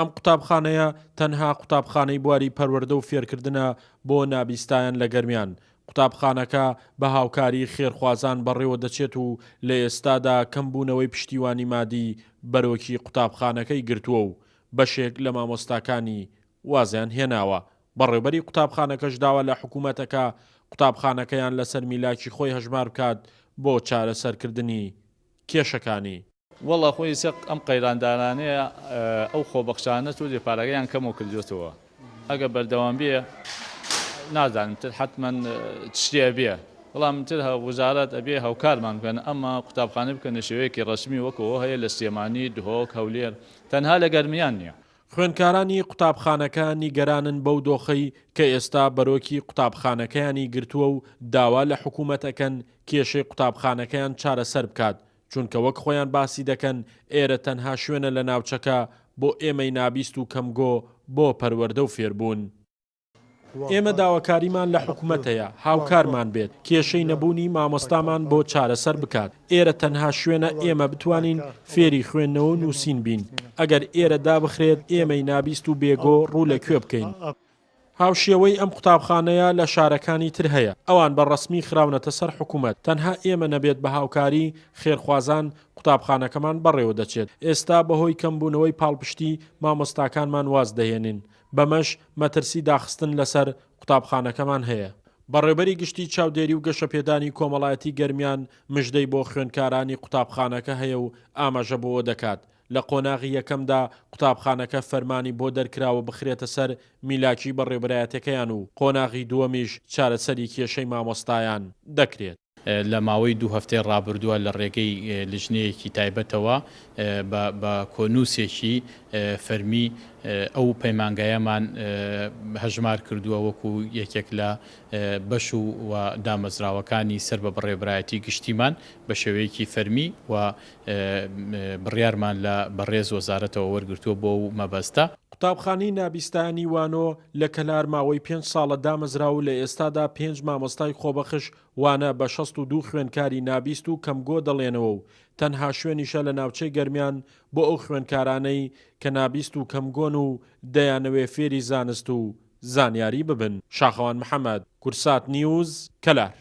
ئەم قوتابخانەیە تەنها قوتابخانەی بواری پەروەردە و فێرکردنە بۆ نابیستایان لە گەرمیان. قوتابخانەکە بە هاوکاری خێرخوازان بەڕێوە دەچێت و لە ئێستادا کەمبوونەوەی پشتیوانی مادی بەرۆکی قوتابخانەکەی گرتووە و بەشێک لە مامۆستاکانی وازیان هێناوە. بەڕێوەبەری قوتابخانەکەش داوا لە حکوومەتەکە قوتابخانەکەیان لەسەر میلاکی خۆی هەژمار بکات بۆ چارەسەرکردنی کێشەکانی. وەڵا خۆی سێق ئەم قەیراندانانەیە ئەو خۆبەخشانەت و لێپارەکەیان کەمەوە کردوێتەوە. ئەگە بەردەوام بێ نازانم تر حتمما شتێ بێ، بەڵام تر وەزارەت ئەبێ هاوکارمان بکەن ئەمە قوتابخانە بکەنە شێوەیەکی ڕەسمی وەکەوە هەیە لە سلێمانی، دهۆک، هەولێر، تەنها لە گەرمیان نییە. خوێندکارانی قوتابخانەکە نیگەرانن بەو دۆخەی کە ئێستا بەرۆکی قوتابخانەکەیانی گرتووە و داوا لە حکوومەتەکەن کێشەی قوتابخانەکەیان چارەسەر بکات، چونکە وەک خۆیان باسی دەکەن ئێرە تەنها شوێنە لە ناوچەکە بۆ ئێمەی نابیست و کەمگۆ بۆ پەروەردە و فێربوون. ئێمە داواکاریمان لە حکوومەتەیە هاوکارمان بێت، کێشەی نەبوونی مامۆستامان بۆ چارەسەر بکات. ئێرە تەنها شوێنە ئێمە بتوانین فێری خوێندنەوە و نووسین بین. ئەگەر ئێرە دابخرێت ئێمەی نابیست و بێگۆ ڕوو لەکوێ بکەین. هاوشێوەی ئەم قوتابخانەیە لە شارەکانی تر هەیە، ئەوان بە ڕەسمی خراونەتە سەر حکوومەت. تەنها ئێمە نەبێت بە هاوکاری خێرخوازان قوتابخانەکەمان بەڕێوە دەچێت. ئێستا بەهۆی کەمبوونەوەی پاڵپشتی مامۆستاکانمان واز دەهێنین، بەمەش مەترسی داخستن لەسەر قوتابخانەکەمان هەیە. بەڕێوەبەری گشتی چاودێری و گەشەپێدانی کۆمەڵایەتی گەرمیان مژدەی بۆ خوێندکارانی قوتابخانەکە هەیە و ئاماژە بۆەوە دەکات لە قۆناغی یەکەمدا قوتابخانەکە فەرمانی بۆ دەرکراوە بخرێتە سەر میلاکی بەڕێوەبەرایەتەکەیان و قۆناغی دووەمیش چارەسەری کێشەی مامۆستایان دەکرێت. لە ماوەی 2 هەفتەی ڕابردووە لە ڕێگەی لیژنەیەکی تایبەتەوە بە کۆنووسێکی فەرمی ئەو پەیمانگایەمان هەژمار کردووە وەکو یەکێک لە بەش و دامەزراوەکانی سەر بە بەڕێوەبەرایەتی گشتیمان بە شێوەیەکی فەرمی و بڕیارمان لە بەڕێز وەزارەتەوە وەرگرتووە بۆ ئەو مەبەستە. قوتابخانەی نابیستانی وانۆ لە کەلار ماوەی 5 ساڵە دامەزرا و لە ئێستادا 5 مامۆستای خۆبەخش وانە بە 62 خوێندکاری نابیست و کەمگۆ دەڵێنەوە و تەنها شوێنیشە لە ناوچەی گەرمیان بۆ ئەو خوێندکارانەی کە نابیست و کەمگۆن و دەیانەوێ فێری زانست و زانیاری ببن. شاخەوان محەممەد، کورسات نیوز، کەلار.